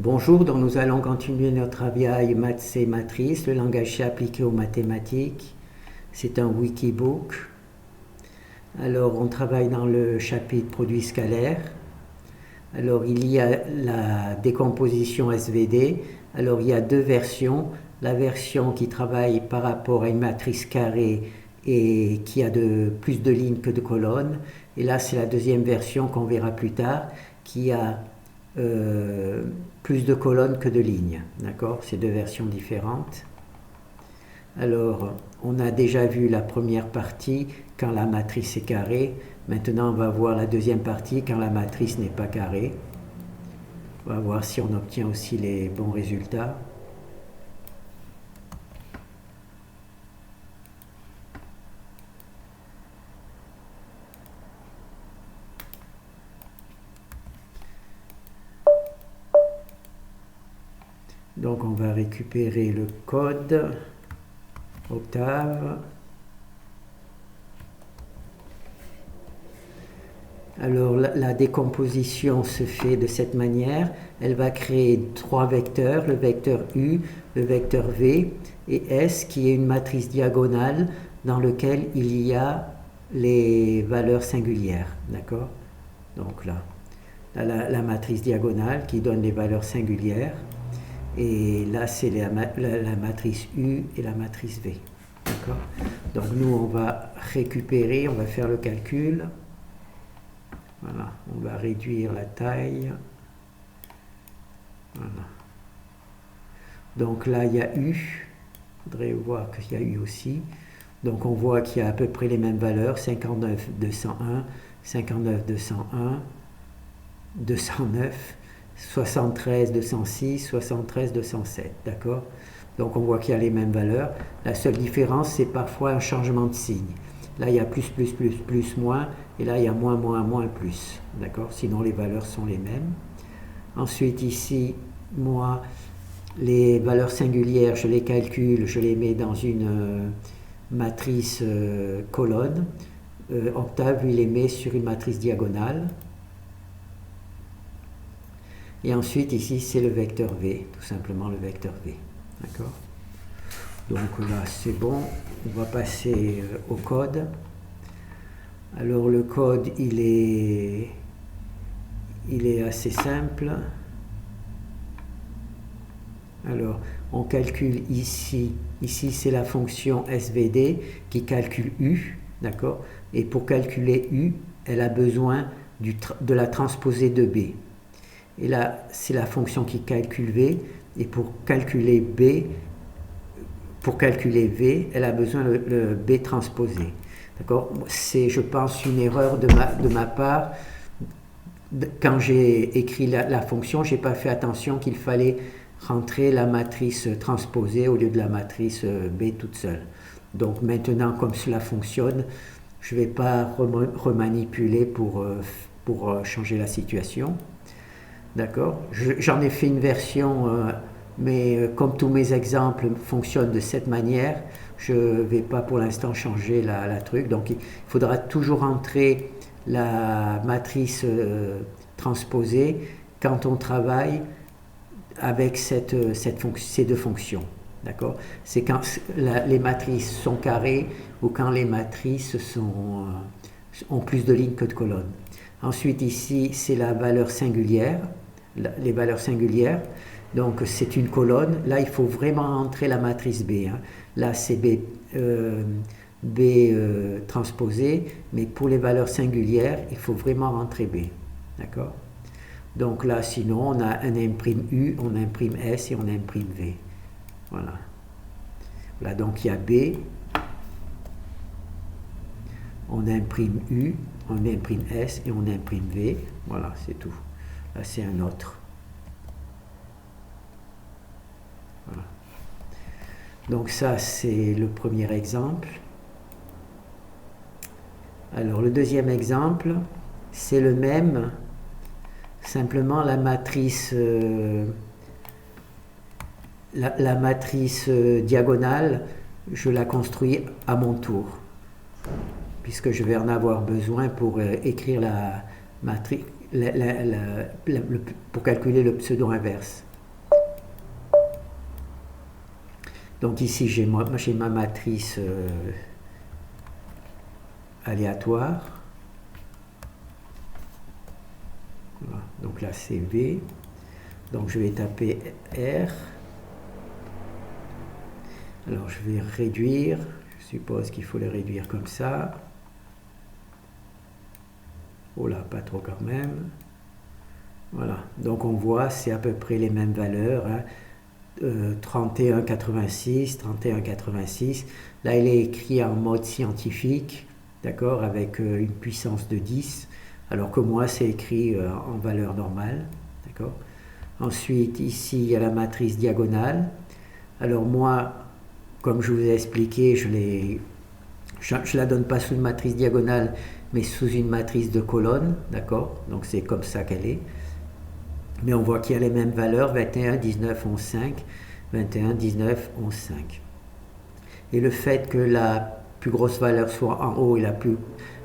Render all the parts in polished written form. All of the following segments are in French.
Bonjour, donc nous allons continuer notre travail maths et matrices, le langage C appliqué aux mathématiques. C'est un wikibook. Alors, on travaille dans le chapitre produits scalaires. Alors, il y a la décomposition SVD. Alors, il y a deux versions. La version qui travaille par rapport à une matrice carrée et qui a plus de lignes que de colonnes. Et là, c'est la deuxième version qu'on verra plus tard, qui a euh, plus de colonnes que de lignes. D'accord? C'est deux versions différentes. Alors, on a déjà vu la première partie quand la matrice est carrée. Maintenant, on va voir la deuxième partie quand la matrice n'est pas carrée. On va voir si on obtient aussi les bons résultats. Donc, on va récupérer le code Octave. Alors la décomposition se fait de cette manière. Elle va créer trois vecteurs, le vecteur U, le vecteur V et S, qui est une matrice diagonale dans laquelle il y a les valeurs singulières. D'accord? Donc là, la matrice diagonale qui donne les valeurs singulières. Et là, c'est la matrice U et la matrice V. D'accord? Donc nous, on va récupérer, on va faire le calcul. Voilà, on va réduire la taille. Voilà. Donc là, il y a U. Il faudrait voir qu'il y a U aussi. Donc on voit qu'il y a à peu près les mêmes valeurs, 59, 201, 59, 201, 209, 73, 206, 73, 207. D'accord? Donc on voit qu'il y a les mêmes valeurs. La seule différence, c'est parfois un changement de signe. Là, il y a plus, plus, plus, plus, moins. Et là, il y a moins, moins, moins, plus. D'accord? Sinon, les valeurs sont les mêmes. Ensuite, ici, moi, les valeurs singulières, je les calcule, je les mets dans une matrice colonne. Octave, il les met sur une matrice diagonale. Et ensuite, ici, c'est le vecteur V, tout simplement le vecteur V. D'accord? Donc là, c'est bon. On va passer au code. Alors le code, il est assez simple. Alors, on calcule ici c'est la fonction SVD qui calcule U, d'accord? Et pour calculer U, elle a besoin de la transposée de B. Et là, c'est la fonction qui calcule V, et pour calculer V, elle a besoin le B transposé. D'accord? C'est, je pense, une erreur de ma part. Quand j'ai écrit la fonction, je n'ai pas fait attention qu'il fallait rentrer la matrice transposée au lieu de la matrice B toute seule. Donc maintenant, comme cela fonctionne, je ne vais pas remanipuler pour changer la situation. D'accord? J'en ai fait une version, mais comme tous mes exemples fonctionnent de cette manière, je ne vais pas pour l'instant changer la truc. Donc il faudra toujours entrer la matrice transposée quand on travaille avec ces deux fonctions. D'accord? C'est quand les matrices sont carrées ou quand les matrices ont plus de lignes que de colonnes. Ensuite, ici, c'est la valeur singulière, les valeurs singulières. Donc, c'est une colonne. Là, il faut vraiment entrer la matrice B. Hein. Là, c'est B transposé, mais pour les valeurs singulières, il faut vraiment rentrer B. D'accord? Donc là, sinon, on a un imprime U, on imprime S et on imprime V. Voilà. Là, donc, il y a B. On imprime U, on imprime S et on imprime V. Voilà, c'est tout. Là, c'est un autre. Voilà. Donc ça, c'est le premier exemple. Alors, le deuxième exemple, c'est le même. Simplement, la matrice diagonale, je la construis à mon tour, puisque je vais en avoir besoin pour écrire la matrice, pour calculer le pseudo-inverse. Donc ici, j'ai ma matrice aléatoire. Voilà. Donc là, c'est V. Donc je vais taper R. Alors je vais réduire. Je suppose qu'il faut le réduire comme ça. Oh là, pas trop quand même. Voilà. Donc on voit, c'est à peu près les mêmes valeurs. Hein. 31,86, 31,86. Là, il est écrit en mode scientifique, d'accord, avec une puissance de 10, alors que moi, c'est écrit en valeur normale, d'accord. Ensuite, ici, il y a la matrice diagonale. Alors moi, comme je vous ai expliqué, je la donne pas sous une matrice diagonale, mais sous une matrice de colonne, d'accord. Donc c'est comme ça qu'elle est. Mais on voit qu'il y a les mêmes valeurs, 21, 19, 11, 5, 21, 19, 11, 5. Et le fait que la plus grosse valeur soit en haut et la plus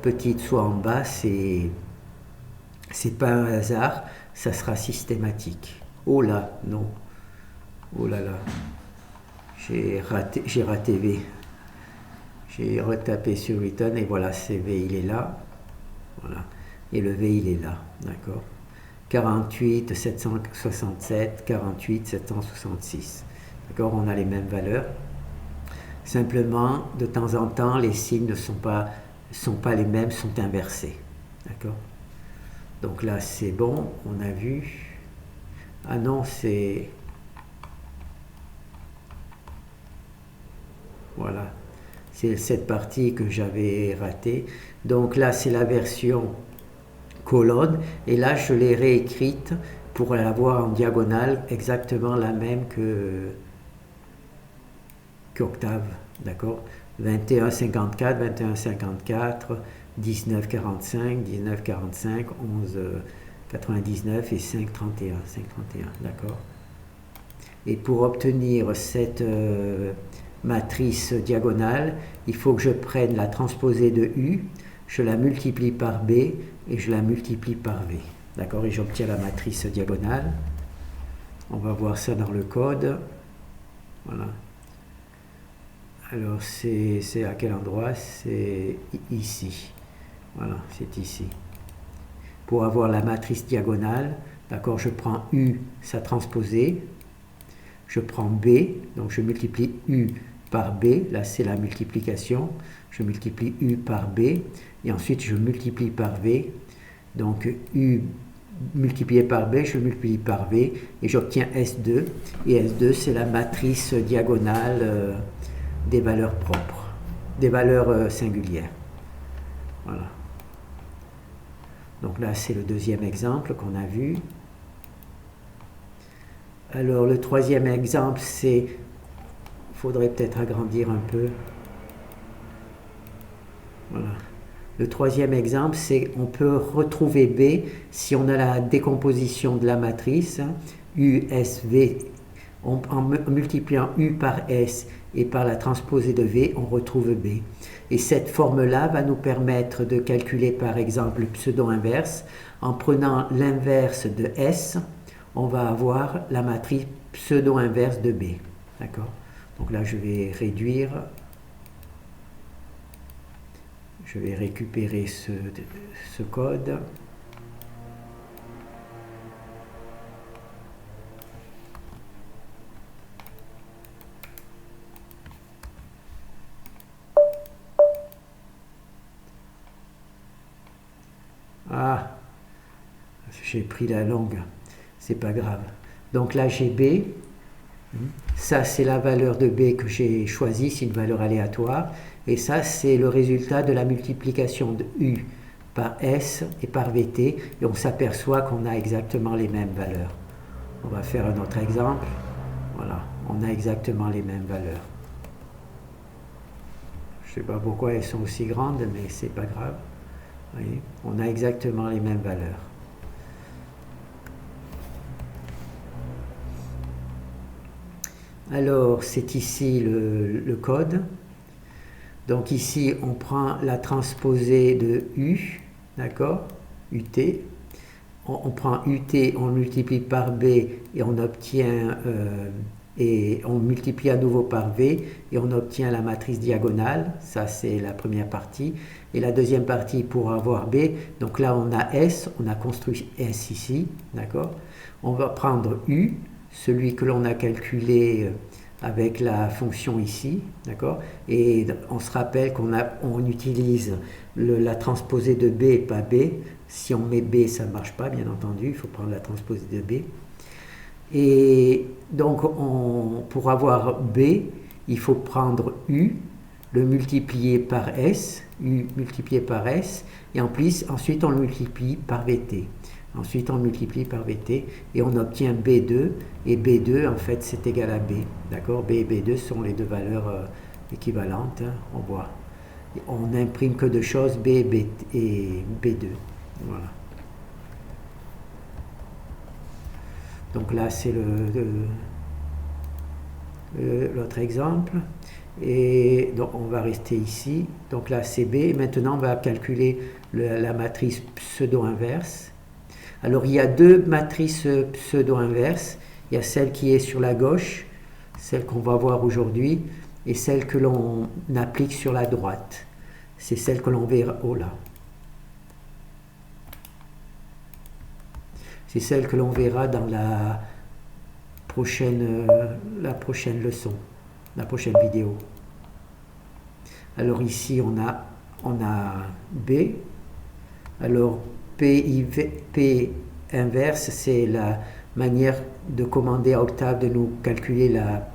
petite soit en bas, c'est pas un hasard, ça sera systématique. Oh là, non. Oh là là. J'ai raté V. J'ai retapé sur Return et voilà, c'est V, il est là. Voilà. Et le V, il est là. D'accord. 48 767, 48 766. D'accord, on a les mêmes valeurs. Simplement, de temps en temps, les signes ne sont pas les mêmes, sont inversés. D'accord. Donc là, c'est bon, on a vu. Ah non, c'est... Voilà. C'est cette partie que j'avais ratée. Donc là, c'est la version colonne. Et là, je l'ai réécrite pour l'avoir en diagonale, exactement la même qu'Octave. D'accord, 21,54, 21,54, 19,45, 19,45, 11,99 et 5,31. 5,31, d'accord. Et pour obtenir cette matrice diagonale, il faut que je prenne la transposée de U, je la multiplie par B et je la multiplie par V. D'accord, et j'obtiens la matrice diagonale. On va voir ça dans le code. Voilà. Alors c'est à quel endroit? C'est ici. Voilà, c'est ici. Pour avoir la matrice diagonale, d'accord, je prends U, sa transposée. Je prends B, donc je multiplie U par B. Là, c'est la multiplication. Je multiplie U par B. Et ensuite, je multiplie par V. Donc U multiplié par B, je multiplie par V. Et j'obtiens S2. Et S2, c'est la matrice diagonale des valeurs propres, des valeurs singulières. Voilà. Donc là, c'est le deuxième exemple qu'on a vu. Alors, le troisième exemple, c'est... Il faudrait peut-être agrandir un peu. Voilà. Le troisième exemple, c'est on peut retrouver B si on a la décomposition de la matrice, U, S, V. En multipliant U par S et par la transposée de V, on retrouve B. Et cette forme-là va nous permettre de calculer par exemple le pseudo-inverse. En prenant l'inverse de S, on va avoir la matrice pseudo-inverse de B. D'accord? Donc là, je vais réduire. Je vais récupérer ce code. Ah, j'ai pris la longue, c'est pas grave. Donc là j'ai B, ça c'est la valeur de B que j'ai choisie, c'est une valeur aléatoire, et ça c'est le résultat de la multiplication de U par S et par VT, et on s'aperçoit qu'on a exactement les mêmes valeurs. On va faire un autre exemple, voilà, on a exactement les mêmes valeurs. Je sais pas pourquoi elles sont aussi grandes, mais c'est pas grave. Vous voyez, on a exactement les mêmes valeurs. Alors, c'est ici le code. Donc ici, on prend la transposée de U, d'accord, UT. On prend UT, on multiplie par B et on obtient et on multiplie à nouveau par V et on obtient la matrice diagonale. Ça, c'est la première partie. Et la deuxième partie, pour avoir B, donc là, on a S, on a construit S ici, d'accord? On va prendre U, celui que l'on a calculé avec la fonction ici, d'accord? Et on se rappelle on utilise la transposée de B et pas B. Si on met B, ça ne marche pas, bien entendu, il faut prendre la transposée de B. Et donc, pour avoir B, il faut prendre U, le multiplier par S, U multiplié par S, et ensuite on le multiplie par VT. Ensuite on le multiplie par VT, et on obtient B2, et B2, en fait, c'est égal à B. D'accord? B et B2 sont les deux valeurs équivalentes, hein, on voit. On n'imprime que deux choses, B et B2. Voilà. Donc là, c'est l'autre exemple. Et donc, on va rester ici. Donc là, c'est B. Maintenant, on va calculer la matrice pseudo-inverse. Alors, il y a deux matrices pseudo-inverses. Il y a celle qui est sur la gauche, celle qu'on va voir aujourd'hui, et celle que l'on applique sur la droite. C'est celle que l'on verra. Oh là! C'est celle que l'on verra dans la prochaine leçon, la prochaine vidéo. Alors ici, on a B. Alors, P inverse, c'est la manière de commander à Octave de nous calculer la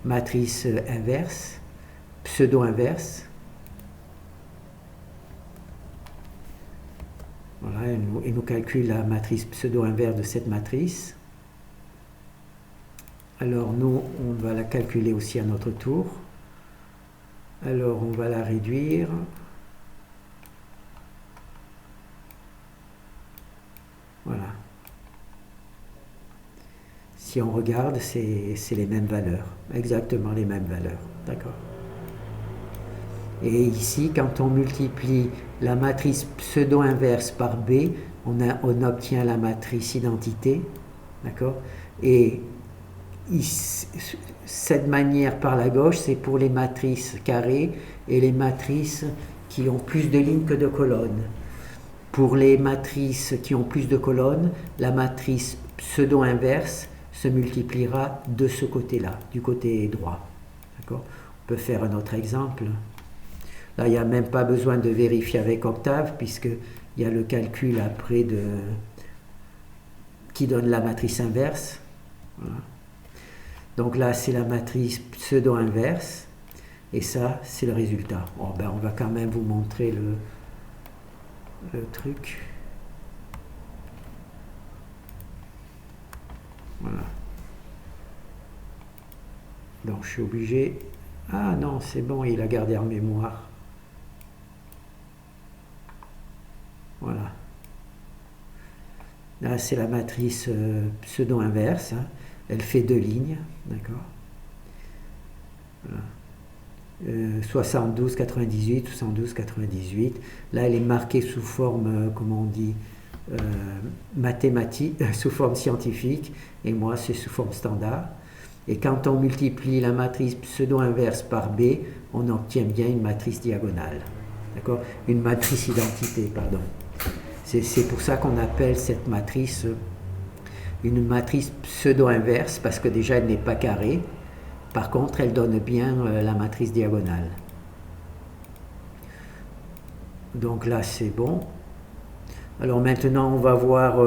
matrice inverse, pseudo-inverse. Voilà, il nous calcule la matrice pseudo-inverse de cette matrice. Alors nous, on va la calculer aussi à notre tour. Alors on va la réduire. Voilà. Si on regarde, c'est les mêmes valeurs, exactement les mêmes valeurs. D'accord. Et ici, quand on multiplie la matrice pseudo-inverse par B, on obtient la matrice identité. D'accord? Et cette manière par la gauche, c'est pour les matrices carrées et les matrices qui ont plus de lignes que de colonnes. Pour les matrices qui ont plus de colonnes, la matrice pseudo-inverse se multipliera de ce côté-là, du côté droit. D'accord? On peut faire un autre exemple. Là, il n'y a même pas besoin de vérifier avec Octave, puisqu'il y a le calcul après qui donne la matrice inverse. Voilà. Donc là, c'est la matrice pseudo-inverse, et ça, c'est le résultat. Bon, ben, on va quand même vous montrer le truc. Voilà. Donc, je suis obligé... Ah non, c'est bon, il a gardé en mémoire. Voilà. Là, c'est la matrice pseudo-inverse. Hein. Elle fait deux lignes. D'accord. Voilà. 72, 98, 72, 98. Là, elle est marquée sous forme, comment on dit, mathématique, sous forme scientifique. Et moi, c'est sous forme standard. Et quand on multiplie la matrice pseudo-inverse par B, on obtient bien une matrice diagonale. D'accord? Une matrice identité, pardon. C'est pour ça qu'on appelle cette matrice une matrice pseudo-inverse, parce que déjà elle n'est pas carrée. Par contre, elle donne bien la matrice diagonale. Donc là, c'est bon. Alors maintenant, on va voir,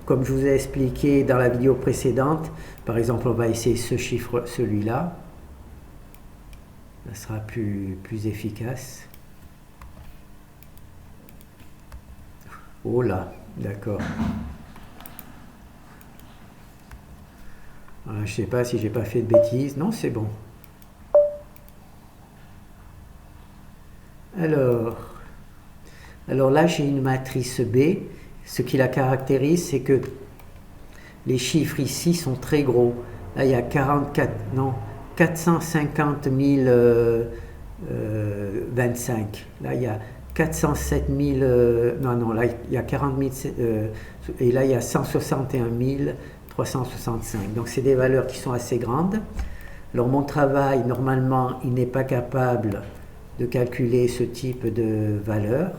comme je vous ai expliqué dans la vidéo précédente, par exemple, on va essayer ce chiffre, celui-là. Ça sera plus efficace. Oh là, d'accord. Je ne sais pas si j'ai pas fait de bêtises. Non, c'est bon. Alors là, j'ai une matrice B. Ce qui la caractérise, c'est que les chiffres ici sont très gros. Là, il y a 450 025. Là, il y a 407 000... non, là, il y a 40 000... et là, il y a 161 365. Donc c'est des valeurs qui sont assez grandes. Alors mon travail, normalement, il n'est pas capable de calculer ce type de valeur.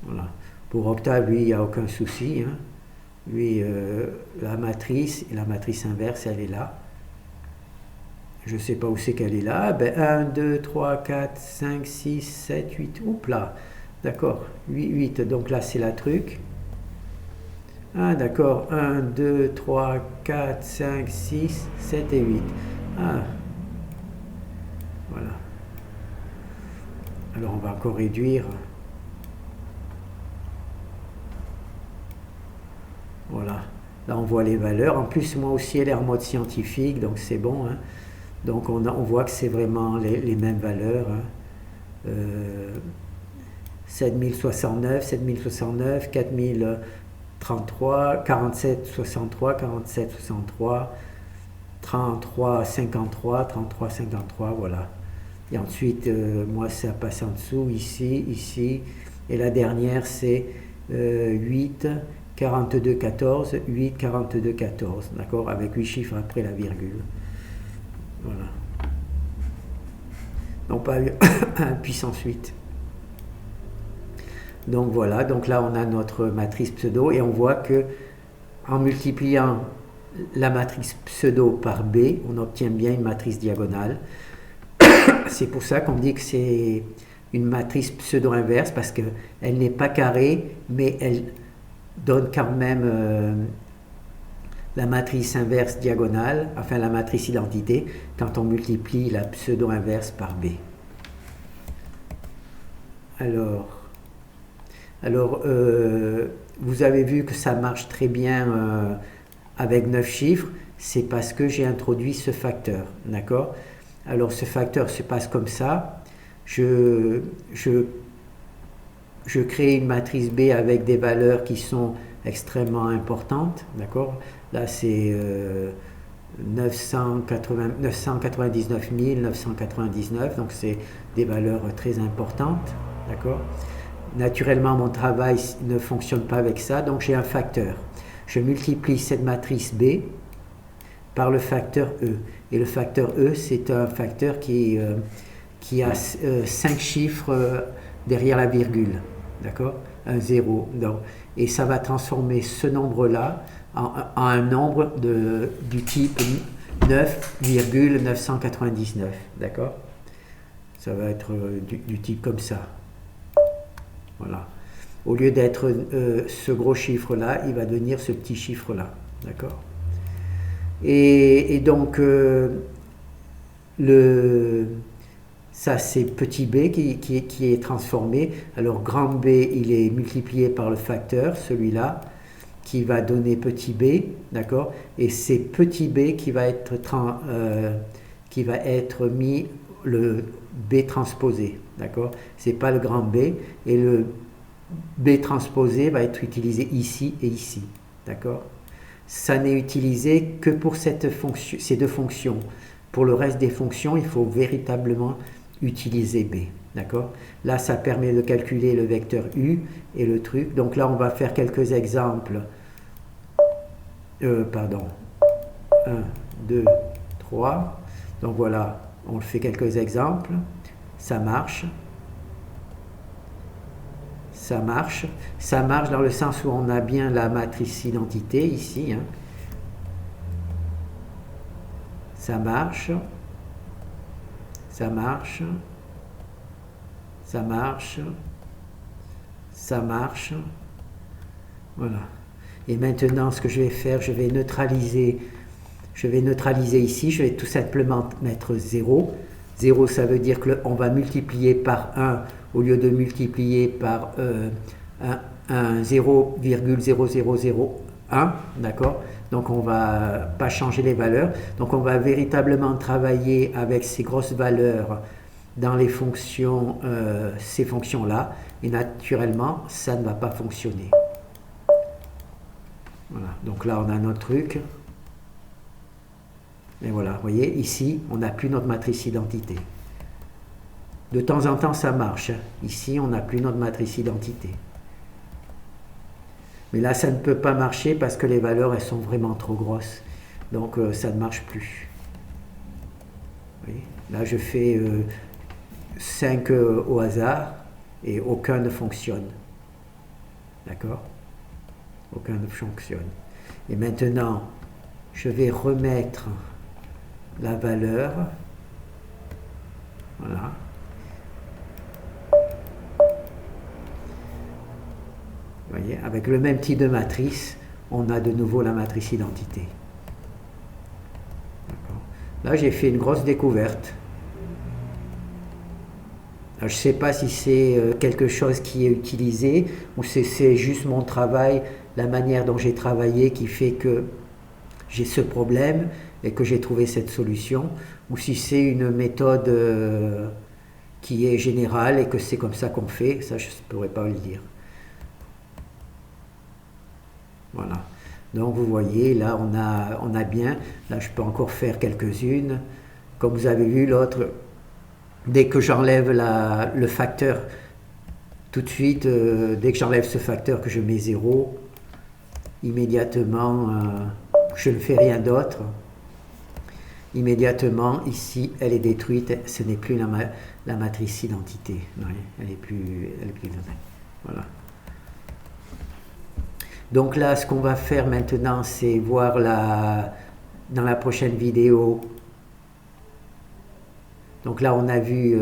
Voilà. Pour Octave, lui, il n'y a aucun souci. Hein. Lui, la matrice inverse, elle est là. Je ne sais pas où c'est qu'elle est là. Ben, 1, 2, 3, 4, 5, 6, 7, 8. Oups là. D'accord. 8. Donc là, c'est la truc. Ah, d'accord. 1, 2, 3, 4, 5, 6, 7 et 8. Ah. Voilà. Alors, on va encore réduire. Voilà. Là, on voit les valeurs. En plus, moi aussi, elle est en mode scientifique, donc c'est bon. Hein. Donc, on voit que c'est vraiment les mêmes valeurs. Hein. 7069, 4033, 4763, 4763, 3353, 3353, voilà. Et ensuite, moi, ça passe en dessous, ici, ici. Et la dernière, c'est 8, 42, 14, 8, 42, 14, d'accord, avec 8 chiffres après la virgule. Voilà. Non pas 1 puissance 8. Donc voilà, donc là on a notre matrice pseudo et on voit que en multipliant la matrice pseudo par B, on obtient bien une matrice diagonale. C'est pour ça qu'on dit que c'est une matrice pseudo-inverse, parce qu'elle n'est pas carrée, mais elle donne quand même la matrice inverse diagonale, enfin la matrice identité, quand on multiplie la pseudo-inverse par B. Alors vous avez vu que ça marche très bien avec 9 chiffres, c'est parce que j'ai introduit ce facteur, d'accord? Alors ce facteur se passe comme ça, je crée une matrice B avec des valeurs qui sont extrêmement importantes, d'accord? Là c'est 999 999, donc c'est des valeurs très importantes, d'accord? Naturellement, mon travail ne fonctionne pas avec ça, donc j'ai un facteur. Je multiplie cette matrice B par le facteur E. Et le facteur E, c'est un facteur qui a 5 chiffres derrière la virgule. D'accord? Un 0. Donc, et ça va transformer ce nombre-là en un nombre du type 9,999. D'accord? Ça va être du type comme ça. Voilà. Au lieu d'être ce gros chiffre-là, il va devenir ce petit chiffre-là. D'accord? Et donc, ça c'est petit b qui est transformé. Alors, grand B, il est multiplié par le facteur, celui-là, qui va donner petit b. D'accord? Et c'est petit b qui va être mis le B transposé, d'accord? C'est pas le grand B, et le B transposé va être utilisé ici et ici, d'accord? Ça n'est utilisé que pour ces deux fonctions. Pour le reste des fonctions, il faut véritablement utiliser B, d'accord? Là, ça permet de calculer le vecteur U et le truc. Donc là, on va faire quelques exemples. 1, 2, 3. Donc voilà, on fait quelques exemples. Ça marche. Ça marche. Ça marche dans le sens où on a bien la matrice identité ici. Hein. Ça marche. Ça marche. Ça marche. Ça marche. Voilà. Et maintenant, ce que je vais faire, je vais neutraliser ici. Je vais tout simplement mettre 0. 0, ça veut dire qu'on va multiplier par 1 au lieu de multiplier par 0,0001, d'accord? Donc on ne va pas changer les valeurs. Donc on va véritablement travailler avec ces grosses valeurs dans les fonctions, ces fonctions-là. Et naturellement, ça ne va pas fonctionner. Voilà, donc là on a notre truc. Et voilà, vous voyez, ici, on n'a plus notre matrice identité. De temps en temps, ça marche. Ici, on n'a plus notre matrice identité. Mais là, ça ne peut pas marcher parce que les valeurs, elles sont vraiment trop grosses. Donc, ça ne marche plus. Vous voyez, là, je fais 5 au hasard et aucun ne fonctionne. D'accord? Aucun ne fonctionne. Et maintenant, je vais remettre la valeur. Voilà. Vous voyez, avec le même type de matrice, on a de nouveau la matrice identité. Là, j'ai fait une grosse découverte. Alors, je ne sais pas si c'est quelque chose qui est utilisé ou si c'est juste mon travail, la manière dont j'ai travaillé qui fait que j'ai ce problème et que j'ai trouvé cette solution, ou si c'est une méthode qui est générale et que c'est comme ça qu'on fait, ça je ne pourrais pas le dire. Voilà. Donc vous voyez, là on a bien, là je peux encore faire quelques-unes. Comme vous avez vu l'autre, dès que j'enlève le facteur, tout de suite, dès que j'enlève ce facteur que je mets 0, immédiatement, je ne fais rien d'autre. Immédiatement, ici, elle est détruite, ce n'est plus la matrice identité. Oui, elle est plus voilà. Donc là, ce qu'on va faire maintenant, c'est voir dans la prochaine vidéo. Donc là, on a vu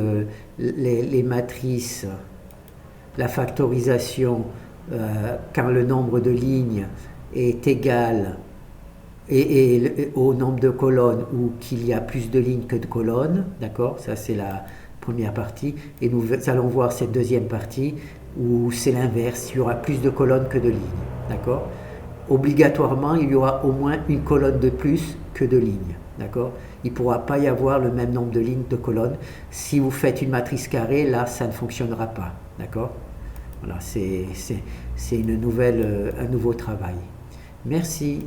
les matrices, la factorisation, quand le nombre de lignes est égal et au nombre de colonnes ou qu'il y a plus de lignes que de colonnes, d'accord? Ça c'est la première partie, et nous allons voir cette deuxième partie où c'est l'inverse, il y aura plus de colonnes que de lignes, d'accord? Obligatoirement, il y aura au moins une colonne de plus que de lignes, d'accord? Il ne pourra pas y avoir le même nombre de lignes de colonnes. Si vous faites une matrice carrée, là, ça ne fonctionnera pas, d'accord? Voilà, c'est un nouveau travail. Merci.